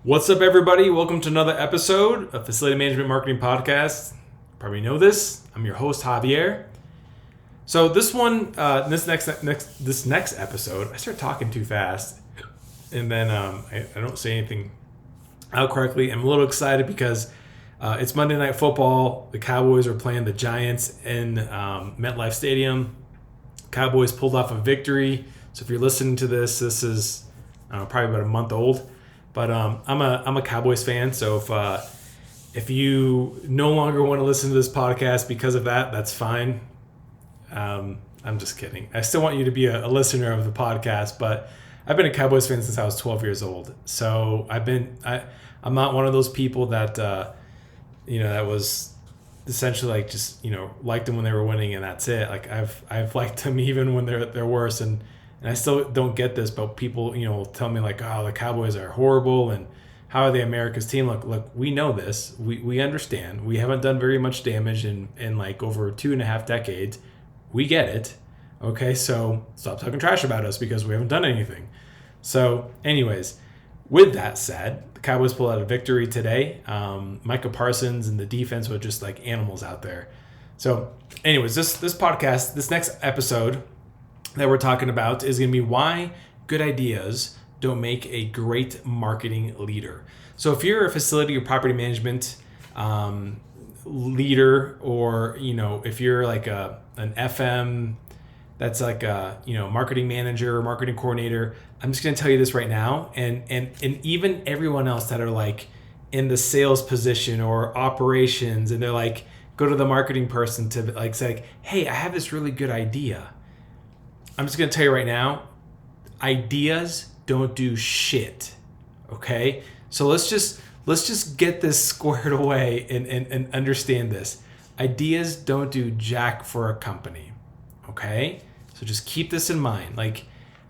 What's up, everybody? Welcome to another episode of Facility Management Marketing Podcast. Probably know this. I'm your host, Javier. So this next episode, I start talking too fast, and then I don't say anything out correctly. I'm a little excited because it's Monday Night Football. The Cowboys are playing the Giants in MetLife Stadium. Cowboys pulled off a victory. So if you're listening to this is probably about a month old. But I'm a Cowboys fan, so if you no longer want to listen to this podcast because of that, that's fine. I'm just kidding. I still want you to be a listener of the podcast, but I've been a Cowboys fan since I was 12 years old. So I'm not one of those people that that was essentially like just liked them when they were winning and that's it. Like I've liked them even when they're worse, and I still don't get this, but people, tell me like, oh, the Cowboys are horrible and how are they America's team? Look, we know this. We understand. We haven't done very much damage in like over 2.5 decades. We get it. Okay, so stop talking trash about us because we haven't done anything. So anyways, with that said, the Cowboys pulled out a victory today. Micah Parsons and the defense were just like animals out there. So anyways, this podcast, this next episode that we're talking about is going to be why good ideas don't make a great marketing leader. So if you're a facility or property management leader, or if you're like an FM that's like a marketing manager or marketing coordinator, I'm just going to tell you this right now, and even everyone else that are like in the sales position or operations, and they're like go to the marketing person to like say, hey, I have this really good idea. I'm just going to tell you right now, ideas don't do shit. Okay? So let's just get this squared away and understand this. Ideas don't do jack for a company. Okay? So just keep this in mind. Like,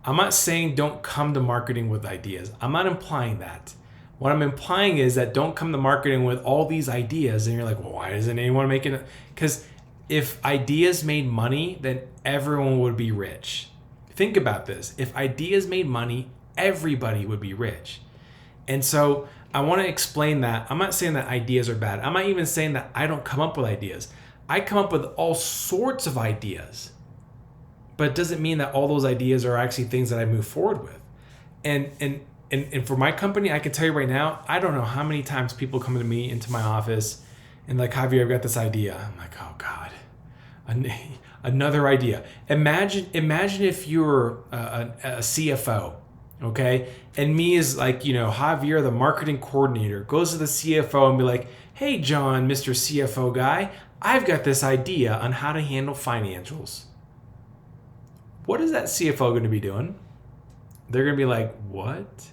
I'm not saying don't come to marketing with ideas. I'm not implying that. What I'm implying is that don't come to marketing with all these ideas and you're like, well, why doesn't anyone make it? Because if ideas made money, then everyone would be rich. Think about this. If ideas made money, everybody would be rich. And so I want to explain that. I'm not saying that ideas are bad. I'm not even saying that I don't come up with ideas. I come up with all sorts of ideas. But it doesn't mean that all those ideas are actually things that I move forward with. And for my company, I can tell you right now, I don't know how many times people come to me into my office and like, Javier, I've got this idea. I'm like, oh God, another idea. Imagine if you were a CFO, okay? And me is like, Javier, the marketing coordinator, goes to the CFO and be like, hey, John, Mr. CFO guy, I've got this idea on how to handle financials. What is that CFO going to be doing? They're going to be like, what?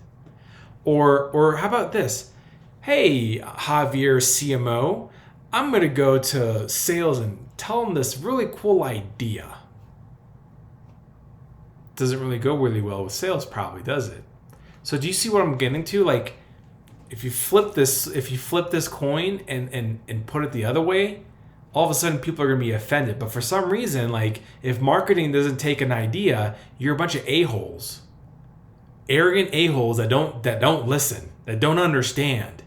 Or how about this? Hey, Javier CMO, I'm going to go to sales and tell them this really cool idea. Doesn't really go really well with sales, probably, does it? So do you see what I'm getting to? Like, if you flip this coin and put it the other way, all of a sudden people are going to be offended. But for some reason, like, if marketing doesn't take an idea, you're a bunch of a-holes. Arrogant a-holes that don't listen, that don't understand.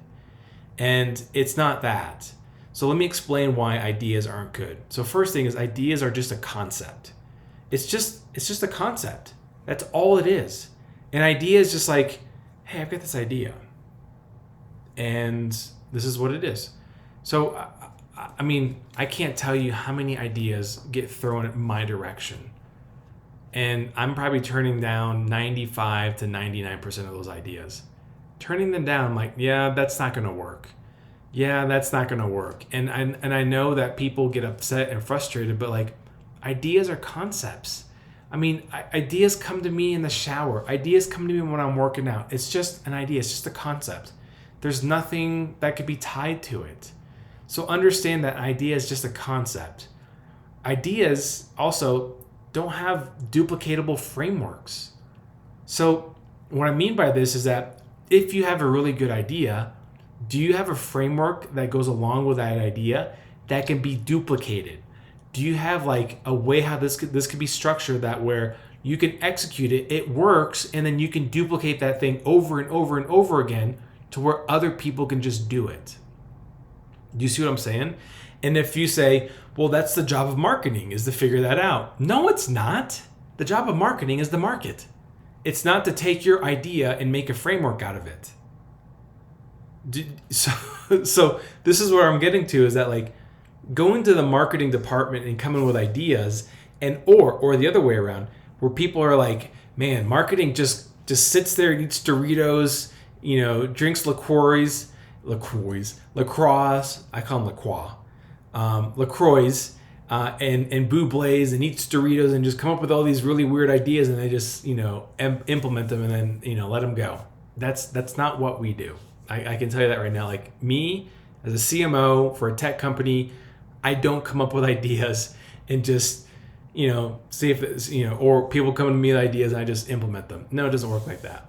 And it's not that. So let me explain why ideas aren't good. So first thing is, ideas are just a concept. It's just a concept. That's all it is. An idea is just like, hey, I've got this idea. And this is what it is. So, I mean, I can't tell you how many ideas get thrown in my direction. And I'm probably turning down 95 to 99% of those ideas. Turning them down, I'm like, yeah, that's not going to work. Yeah, that's not going to work. And I know that people get upset and frustrated, but like, ideas are concepts. I mean, ideas come to me in the shower. Ideas come to me when I'm working out. It's just an idea. It's just a concept. There's nothing that could be tied to it. So understand that idea is just a concept. Ideas also don't have duplicatable frameworks. So what I mean by this is that if you have a really good idea, do you have a framework that goes along with that idea that can be duplicated? Do you have like a way how this could be structured that where you can execute it, it works, and then you can duplicate that thing over and over and over again to where other people can just do it. Do you see what I'm saying? And if you say, well, that's the job of marketing, is to figure that out. No, it's not. The job of marketing is the market. It's not to take your idea and make a framework out of it. So this is where I'm getting to, is that like going to the marketing department and coming with ideas, and or the other way around, where people are like, man, marketing just sits there and eats Doritos, drinks LaCroix, I call them LaCroix, and Bublés, and eats Doritos, and just come up with all these really weird ideas, and they just, implement them and then, let them go. That's not what we do. I can tell you that right now. Like me, as a CMO for a tech company, I don't come up with ideas and just, see if it's, or people come to me with ideas and I just implement them. No, it doesn't work like that.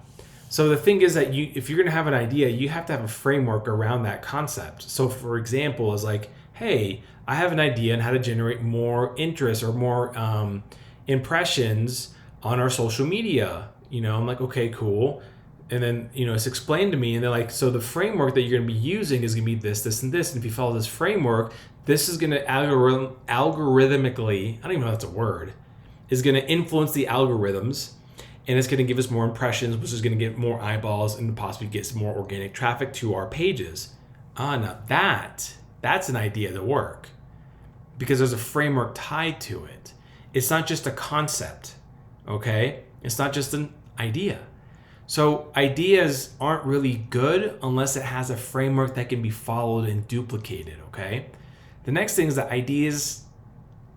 So the thing is that if you're going to have an idea, you have to have a framework around that concept. So for example, is like, hey, I have an idea on how to generate more interest or more impressions on our social media. I'm like, okay, cool. And then, it's explained to me, and they're like, so the framework that you're going to be using is going to be this, this, and this. And if you follow this framework, this is going to algorithmically, I don't even know if that's a word, is going to influence the algorithms, and it's going to give us more impressions, which is going to get more eyeballs and possibly get some more organic traffic to our pages. Now that's an idea to work, because there's a framework tied to it. It's not just a concept, okay? It's not just an idea. So ideas aren't really good unless it has a framework that can be followed and duplicated, okay? The next thing is that ideas,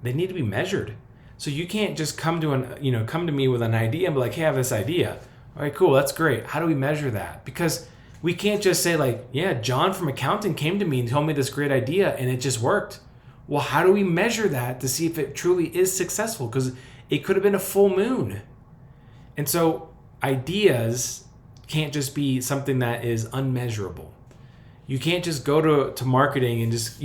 they need to be measured. So you can't just come to me with an idea and be like, hey, I have this idea. All right, cool, that's great. How do we measure that? Because we can't just say like, yeah, John from accounting came to me and told me this great idea and it just worked. Well, how do we measure that to see if it truly is successful? Because it could have been a full moon. And so ideas can't just be something that is unmeasurable. You can't just go to marketing and just,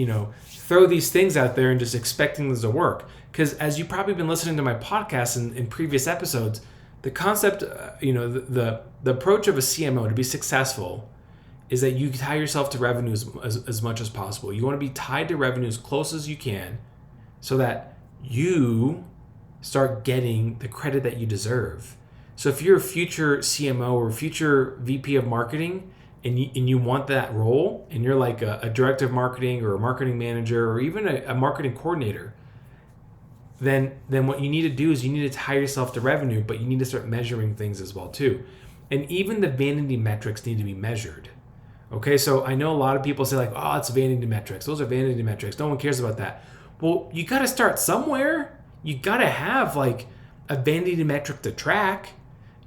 throw these things out there and just expecting this to work. Because as you've probably been listening to my podcast in previous episodes, the concept, the approach of a CMO to be successful is that you tie yourself to revenues as much as possible. You want to be tied to revenue as close as you can so that you start getting the credit that you deserve. So if you're a future CMO or future VP of marketing and you want that role, and you're like a director of marketing or a marketing manager or even a marketing coordinator, then what you need to do is you need to tie yourself to revenue, but you need to start measuring things as well too. And even the vanity metrics need to be measured. Okay, so I know a lot of people say like, oh, it's vanity metrics. Those are vanity metrics. No one cares about that. Well, you got to start somewhere. You got to have like a vanity metric to track.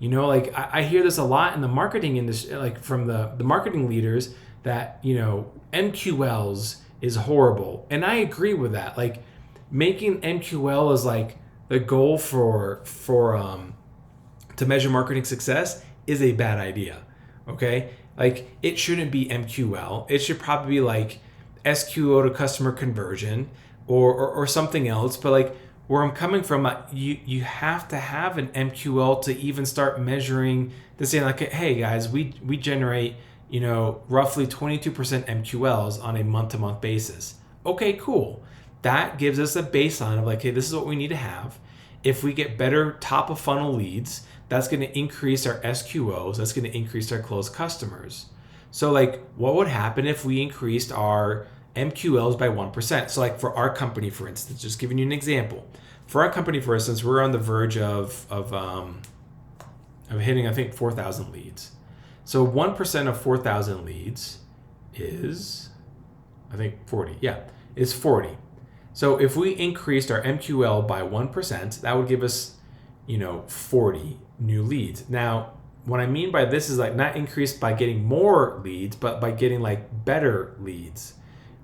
I hear this a lot in the marketing industry, like from the marketing leaders, that, MQLs is horrible. And I agree with that. Like making MQL as like the goal to measure marketing success is a bad idea. Okay. Like it shouldn't be MQL. It should probably be like SQO to customer conversion or something else. But like, where I'm coming from, you have to have an MQL to even start measuring, to say like, hey guys, we generate, roughly 22% MQLs on a month-to-month basis. Okay, cool. That gives us a baseline of like, hey, this is what we need to have. If we get better top of funnel leads, that's going to increase our SQOs. That's going to increase our closed customers. So like, what would happen if we increased our MQLs by 1%? So like for our company, for instance, just giving you an example. For our company, for instance, we're on the verge of hitting, I think, 4,000 leads. So 1% of 4,000 leads is, I think, 40. Yeah, is 40. So if we increased our MQL by 1%, that would give us, 40 new leads. Now, what I mean by this is like not increased by getting more leads, but by getting like better leads.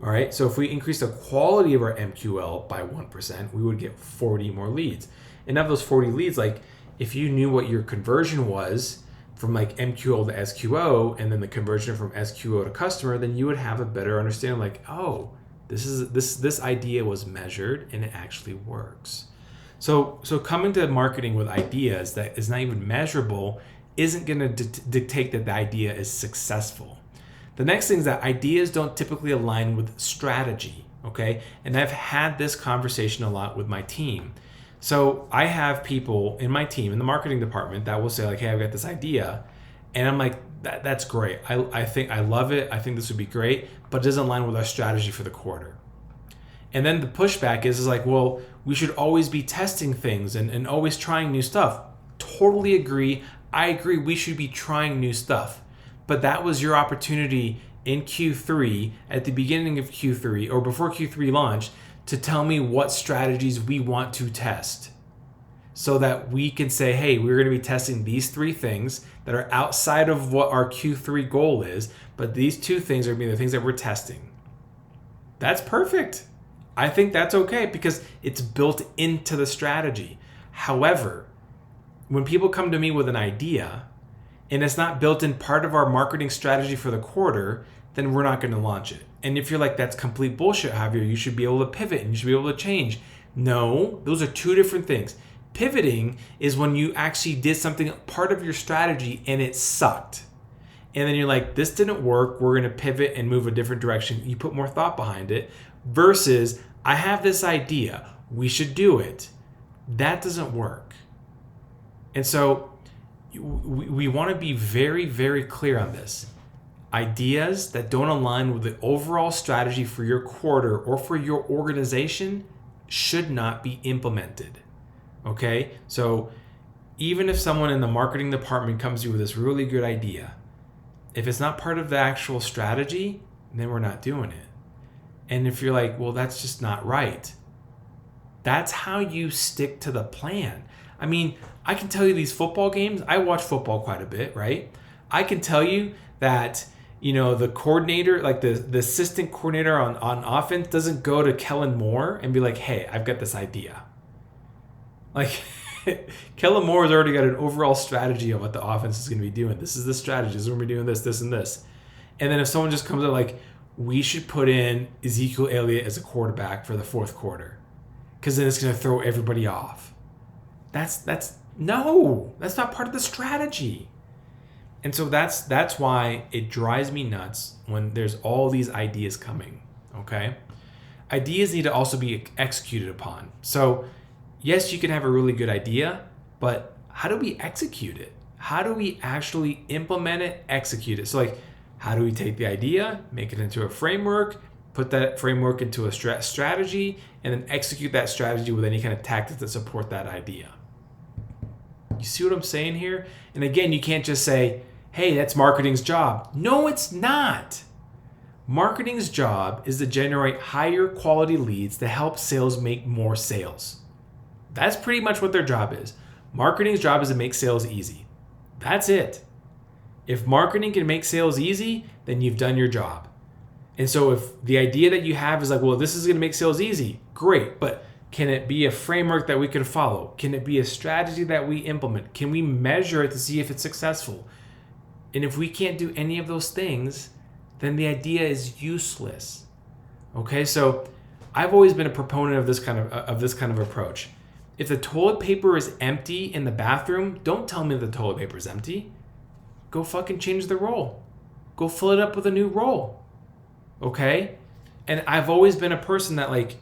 All right, so if we increase the quality of our MQL by 1%, we would get 40 more leads. And of those 40 leads, like if you knew what your conversion was from like MQL to SQO, and then the conversion from SQO to customer, then you would have a better understanding like, oh, this idea was measured and it actually works. So coming to marketing with ideas that is not even measurable isn't going to dictate that the idea is successful. The next thing is that ideas don't typically align with strategy, okay? And I've had this conversation a lot with my team. So I have people in my team, in the marketing department, that will say like, hey, I've got this idea. And I'm like, that's great. I think I love it. I think this would be great, but it doesn't align with our strategy for the quarter. And then the pushback is like, well, we should always be testing things and always trying new stuff. Totally agree. I agree we should be trying new stuff. But that was your opportunity in Q3, at the beginning of Q3 or before Q3 launched, to tell me what strategies we want to test, so that we can say, hey, we're going to be testing these 3 things that are outside of what our Q3 goal is, but these 2 things are going to be the things that we're testing. That's perfect. I think that's okay because it's built into the strategy. However, when people come to me with an idea and it's not built in part of our marketing strategy for the quarter, then we're not going to launch it. And if you're like, that's complete bullshit, Javier, you should be able to pivot and you should be able to change. No, those are 2 different things. Pivoting is when you actually did something part of your strategy and it sucked. And then you're like, this didn't work. We're going to pivot and move a different direction. You put more thought behind it versus I have this idea. We should do it. That doesn't work. And so we want to be very, very clear on this. Ideas that don't align with the overall strategy for your quarter or for your organization should not be implemented. Okay? So even if someone in the marketing department comes to you with this really good idea, if it's not part of the actual strategy, then we're not doing it. And if you're like, well, that's just not right, that's how you stick to the plan. I mean, I can tell you these football games, I watch football quite a bit, right? I can tell you that, the coordinator, like the assistant coordinator on offense doesn't go to Kellen Moore and be like, hey, I've got this idea. Like, Kellen Moore has already got an overall strategy of what the offense is going to be doing. This is the strategy. This is when we're doing this, this, and this. And then if someone just comes up like, we should put in Ezekiel Elliott as a quarterback for the 4th quarter, because then it's going to throw everybody off. That's not part of the strategy. And so that's why it drives me nuts when there's all these ideas coming, okay? Ideas need to also be executed upon. So yes, you can have a really good idea, but how do we execute it? How do we actually implement it, execute it? So like, how do we take the idea, make it into a framework, put that framework into a strategy, and then execute that strategy with any kind of tactics that support that idea? You see what I'm saying here? And again, you can't just say, hey, that's marketing's job. No, it's not. Marketing's job is to generate higher quality leads to help sales make more sales. That's pretty much what their job is. Marketing's job is to make sales easy. That's it. If marketing can make sales easy, then you've done your job. And so if the idea that you have is like, well, this is going to make sales easy, great, but can it be a framework that we can follow? Can it be a strategy that we implement? Can we measure it to see if it's successful? And if we can't do any of those things, then the idea is useless. Okay, so I've always been a proponent of this kind of approach. If the toilet paper is empty in the bathroom, don't tell me the toilet paper is empty. Go fucking change the roll. Go fill it up with a new roll. Okay? And I've always been a person that like,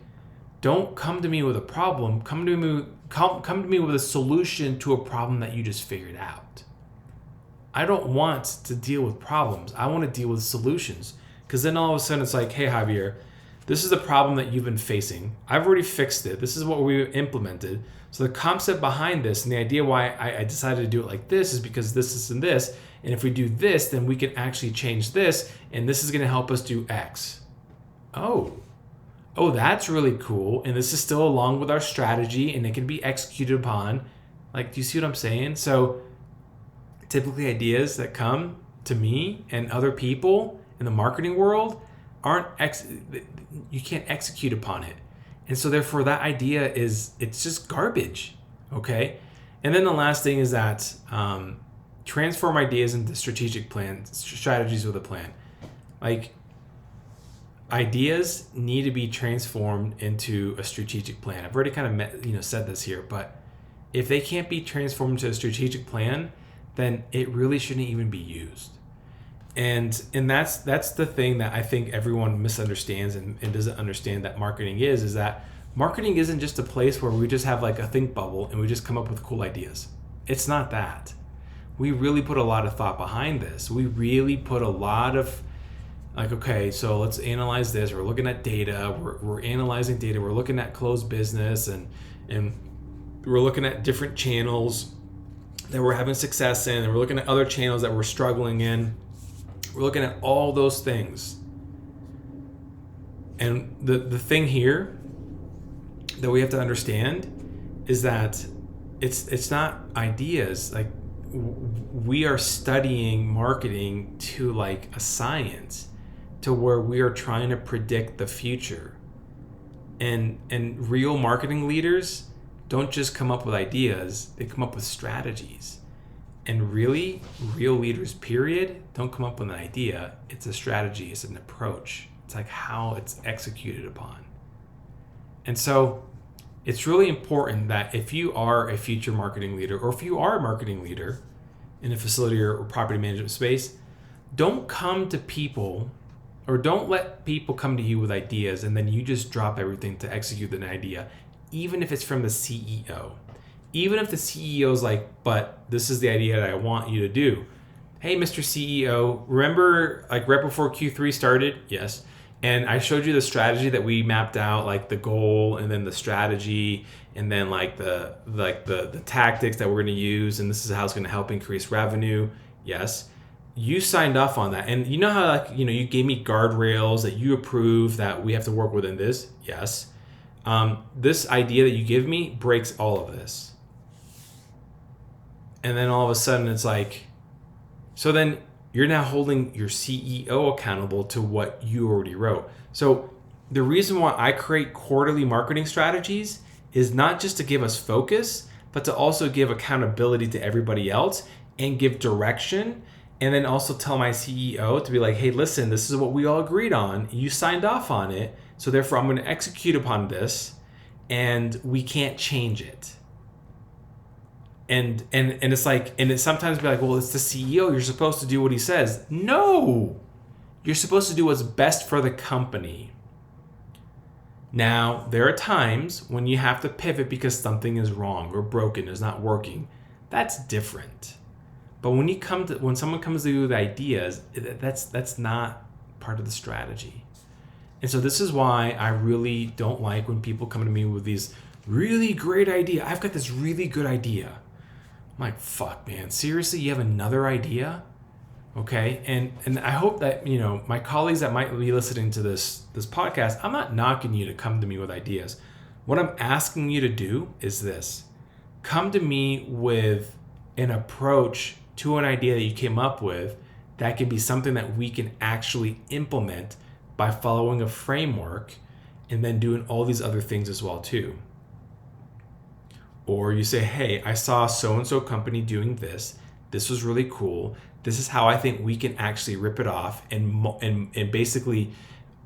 don't come to me with a problem. Come to me with a solution to a problem that you just figured out. I don't want to deal with problems. I want to deal with solutions. Because then all of a sudden it's like, hey, Javier, this is the problem that you've been facing. I've already fixed it. This is what we implemented. So the concept behind this and the idea why I decided to do it like this is because this, and this. And if we do this, then we can actually change this. And this is going to help us do X. Oh, that's really cool. And this is still along with our strategy and it can be executed upon. Like, do you see what I'm saying? So typically ideas that come to me and other people in the marketing world you can't execute upon it. And so therefore that idea it's just garbage. Okay. And then the last thing is that transform ideas into strategic plans, strategies with a plan. Like, ideas need to be transformed into a strategic plan. I've already kind of said this here, but if they can't be transformed to a strategic plan, then it really shouldn't even be used. And that's the thing that I think everyone misunderstands and doesn't understand that marketing is that marketing isn't just a place where we just have like a think bubble and we just come up with cool ideas. It's not that. We really put a lot of thought behind this. We really put a lot of like, okay, so let's analyze this. We're looking at data. We're analyzing data. We're looking at closed business and we're looking at different channels that we're having success in, and we're looking at other channels that we're struggling in. We're looking at all those things. And the thing here that we have to understand is that it's not ideas. Like, we are studying marketing to like a science, to where we are trying to predict the future. And real marketing leaders don't just come up with ideas, they come up with strategies. And really, real leaders, period, don't come up with an idea. It's a strategy, it's an approach. It's like how it's executed upon. And so it's really important that if you are a future marketing leader, or if you are a marketing leader in a facility or property management space, don't come to people, or don't let people come to you with ideas and then you just drop everything to execute an idea, even if it's from the CEO. Even if the CEO is like, but this is the idea that I want you to do. Hey, Mr. CEO, remember like right before Q3 started? Yes. And I showed you the strategy that we mapped out, like the goal and then the strategy and then like the tactics that we're going to use, and this is how it's going to help increase revenue. Yes. You signed off on that. And you know how like, you gave me guardrails that you approve that we have to work within this? Yes. This idea that you give me breaks all of this. And then all of a sudden it's like, so then you're now holding your CEO accountable to what you already wrote. So the reason why I create quarterly marketing strategies is not just to give us focus, but to also give accountability to everybody else and give direction. And then also tell my CEO to be like, hey, listen, this is what we all agreed on. You signed off on it. So therefore I'm going to execute upon this and we can't change it. And it's like, and it sometimes be like, well, it's the CEO. You're supposed to do what he says. No, you're supposed to do what's best for the company. Now, there are times when you have to pivot because something is wrong or broken, is not working. That's different. But when someone comes to you with ideas, that's not part of the strategy. And so this is why I really don't like when people come to me with these really great idea. I've got this really good idea. I'm like, fuck, man, seriously, you have another idea? Okay, and I hope that my colleagues that might be listening to this podcast, I'm not knocking you to come to me with ideas. What I'm asking you to do is this: come to me with an approach to an idea that you came up with that can be something that we can actually implement by following a framework and then doing all these other things as well too. Or you say, hey, I saw so-and-so company doing this. This was really cool. This is how I think we can actually rip it off and basically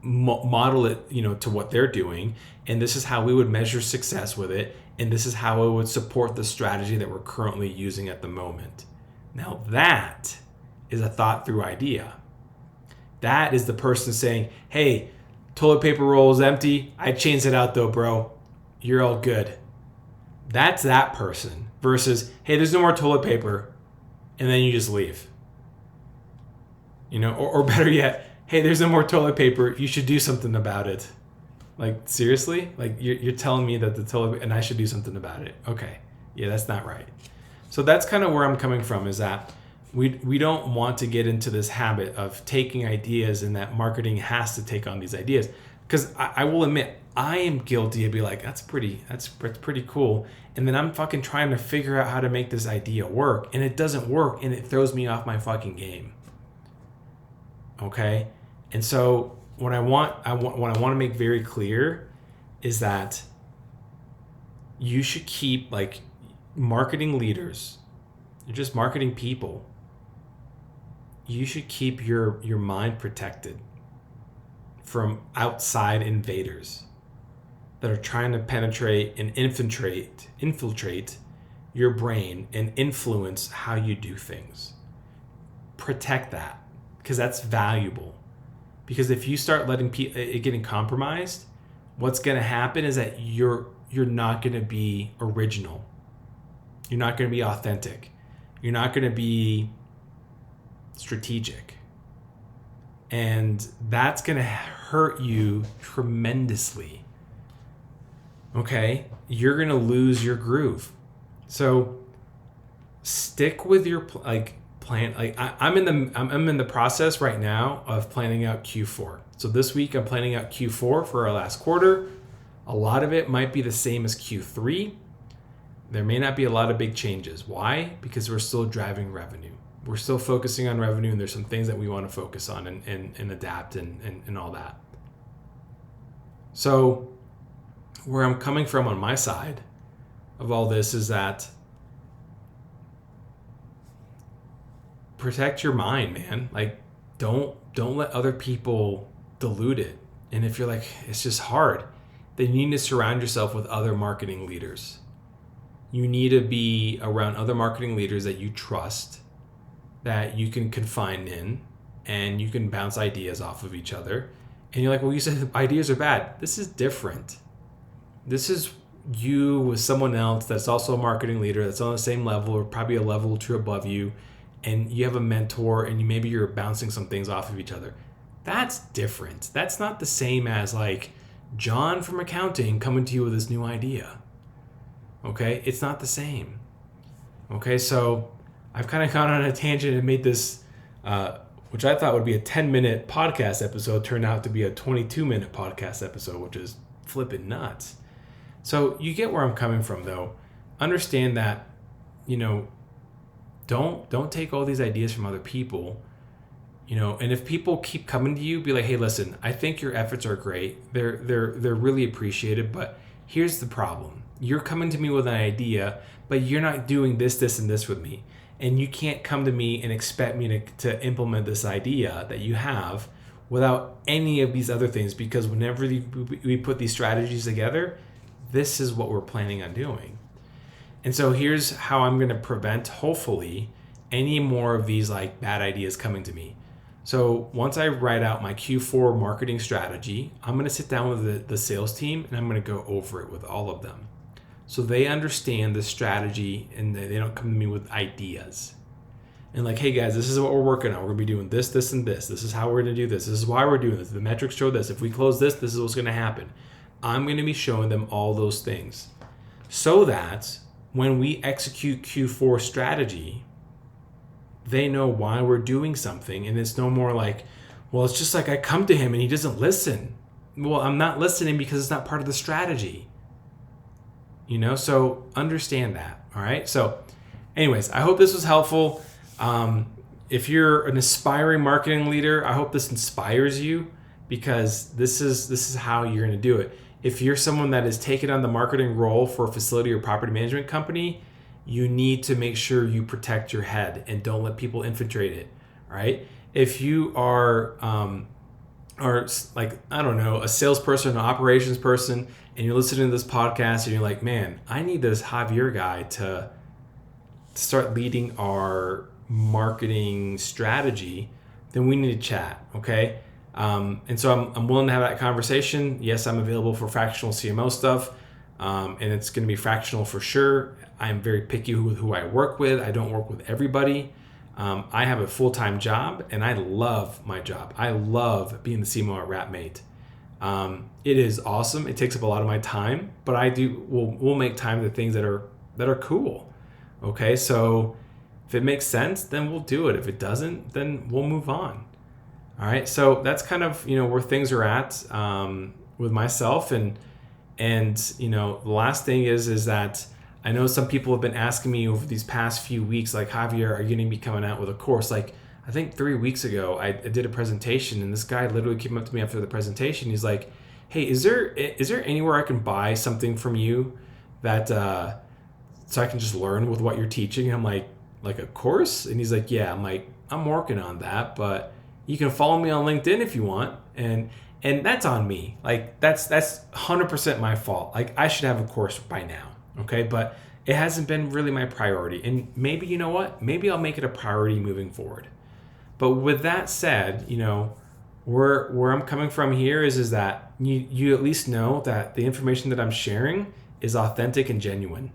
model it, to what they're doing. And this is how we would measure success with it. And this is how it would support the strategy that we're currently using at the moment. Now that is a thought through idea. That is the person saying, hey, toilet paper roll is empty. I changed it out though, bro. You're all good. That's that person versus, hey, there's no more toilet paper, and then you just leave. Or better yet, hey, there's no more toilet paper. You should do something about it. Like, seriously? Like, you're telling me that the toilet, and I should do something about it. Okay. Yeah, that's not right. So that's kind of where I'm coming from, is that we don't want to get into this habit of taking ideas and that marketing has to take on these ideas. Because I will admit, I am guilty of be like, that's pretty cool. And then I'm fucking trying to figure out how to make this idea work. And it doesn't work. And it throws me off my fucking game. Okay? And so what I want to make very clear is that you should keep, like, marketing leaders, you're just marketing people. You should keep your mind protected from outside invaders that are trying to penetrate and infiltrate your brain and influence how you do things. Protect that. because that's valuable. Because if you start letting it getting compromised, what's going to happen is that you're not going to be original. You're not going to be authentic. You're not going to be strategic. And that's going to hurt you tremendously. Okay? You're going to lose your groove. So stick with your plan. I'm in the process right now of planning out Q4. So this week I'm planning out Q4 for our last quarter. A lot of it might be the same as Q3. There may not be a lot of big changes. Why? Because we're still driving revenue. We're still focusing on revenue, and there's some things that we want to focus on and adapt and all that. So where I'm coming from on my side of all this is that protect your mind, man. Like don't let other people dilute it. And if you're like, it's just hard, then you need to surround yourself with other marketing leaders. You need to be around other marketing leaders that you trust, that you can confide in, and you can bounce ideas off of each other. And you're like, well, you said ideas are bad. This is different. This is you with someone else that's also a marketing leader that's on the same level or probably a level or two above you, and you have a mentor and maybe you're bouncing some things off of each other. That's different. That's not the same as like John from accounting coming to you with this new idea. Okay? It's not the same. Okay? So I've kind of gone on a tangent and made this, which I thought would be a 10-minute podcast episode, turned out to be a 22-minute podcast episode, which is flipping nuts. So you get where I'm coming from, though. Understand that, don't take all these ideas from other people, and if people keep coming to you, be like, hey, listen, I think your efforts are great. They're really appreciated, but here's the problem. You're coming to me with an idea, but you're not doing this, and this with me. And you can't come to me and expect me to implement this idea that you have without any of these other things, because whenever we put these strategies together, this is what we're planning on doing. And so here's how I'm going to prevent, hopefully, any more of these like bad ideas coming to me. So once I write out my Q4 marketing strategy, I'm going to sit down with the sales team and I'm going to go over it with all of them. So they understand the strategy and they don't come to me with ideas. And like, hey guys, this is what we're working on. We're going to be doing this, and this. This is how we're going to do this. This is why we're doing this. The metrics show this. If we close this, this is what's going to happen. I'm going to be showing them all those things so that when we execute Q4 strategy, they know why we're doing something. And it's no more like, well, it's just like I come to him and he doesn't listen. Well, I'm not listening because it's not part of the strategy. So understand that. All right. So anyways, I hope this was helpful. If you're an aspiring marketing leader, I hope this inspires you, because this is how you're going to do it. If you're someone that is taking on the marketing role for a facility or property management company, you need to make sure you protect your head and don't let people infiltrate it. All right. If you are like, I don't know, a salesperson, an operations person, and you're listening to this podcast and you're like, man, I need this Javier guy to start leading our marketing strategy, then we need to chat. Okay. And so I'm willing to have that conversation. Yes, I'm available for fractional CMO stuff. And it's going to be fractional for sure. I'm very picky with who I work with. I don't work with everybody. I have a full-time job and I love my job. I love being the CMO at Wrapmate. It is awesome. It takes up a lot of my time, but we'll make time to things that are cool. Okay. So if it makes sense, then we'll do it. If it doesn't, then we'll move on. All right. So that's kind of, where things are at, with myself. And the last thing is that I know some people have been asking me over these past few weeks, like, Javier, are you going to be coming out with a course? Like, I think 3 weeks ago, I did a presentation and this guy literally came up to me after the presentation. He's like, hey, is there anywhere I can buy something from you that, so I can just learn with what you're teaching? And I'm like a course? And he's like, yeah. I'm like, I'm working on that, but you can follow me on LinkedIn if you want. And that's on me. Like that's 100% my fault. Like I should have a course by now. Okay. But it hasn't been really my priority. And maybe, you know what? Maybe I'll make it a priority moving forward. But with that said, where I'm coming from here is that you at least know that the information that I'm sharing is authentic and genuine.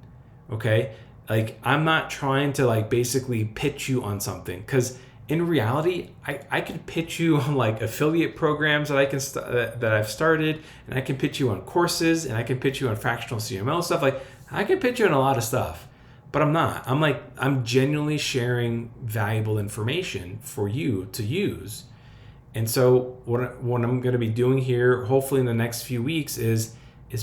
Okay? Like, I'm not trying to like basically pitch you on something, because in reality, I could pitch you on like affiliate programs that that I've started, and I can pitch you on courses, and I can pitch you on fractional CML stuff. Like, I can pitch you on a lot of stuff, but I'm not. I'm genuinely sharing valuable information for you to use. And so what I'm going to be doing here, hopefully in the next few weeks, is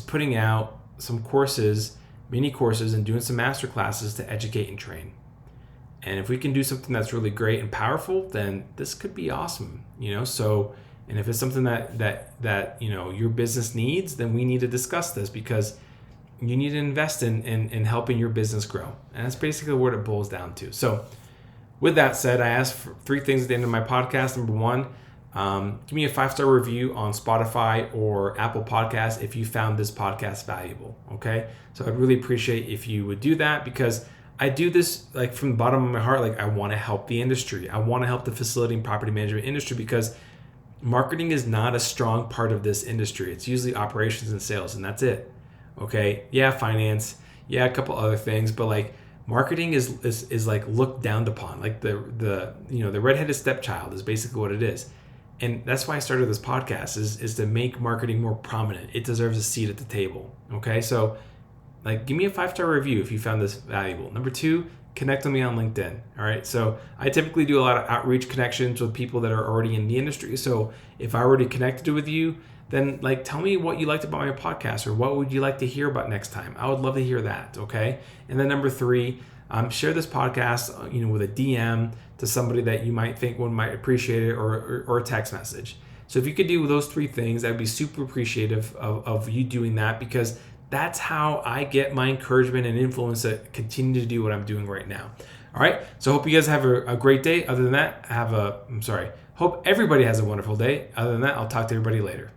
putting out some courses, mini courses, and doing some master classes to educate and train. And if we can do something that's really great and powerful, then this could be awesome, So, and if it's something that your business needs, then we need to discuss this, because you need to invest in helping your business grow. And that's basically what it boils down to. So with that said, I asked for 3 things at the end of my podcast. Number 1, give me a 5-star review on Spotify or Apple Podcasts if you found this podcast valuable. Okay. So I'd really appreciate if you would do that, because I do this like from the bottom of my heart. Like, I want to help the industry. I want to help the facility and property management industry, because marketing is not a strong part of this industry. It's usually operations and sales, and that's it. Okay. Yeah. Finance. Yeah. A couple other things, but like, marketing is like looked down upon. Like the redheaded stepchild is basically what it is. And that's why I started this podcast, is to make marketing more prominent. It deserves a seat at the table. Okay. So like, give me a 5-star review if you found this valuable. Number 2, connect with me on LinkedIn. All right. So I typically do a lot of outreach connections with people that are already in the industry. So if I already connected with you, then like, tell me what you liked about my podcast, or what would you like to hear about next time? I would love to hear that. Okay. And then number 3, share this podcast, with a DM to somebody that you might think one might appreciate it, or a text message. So if you could do those 3 things, I'd be super appreciative of you doing that, because that's how I get my encouragement and influence to continue to do what I'm doing right now. All right. So hope you guys have a great day. Other than that, hope everybody has a wonderful day. Other than that, I'll talk to everybody later.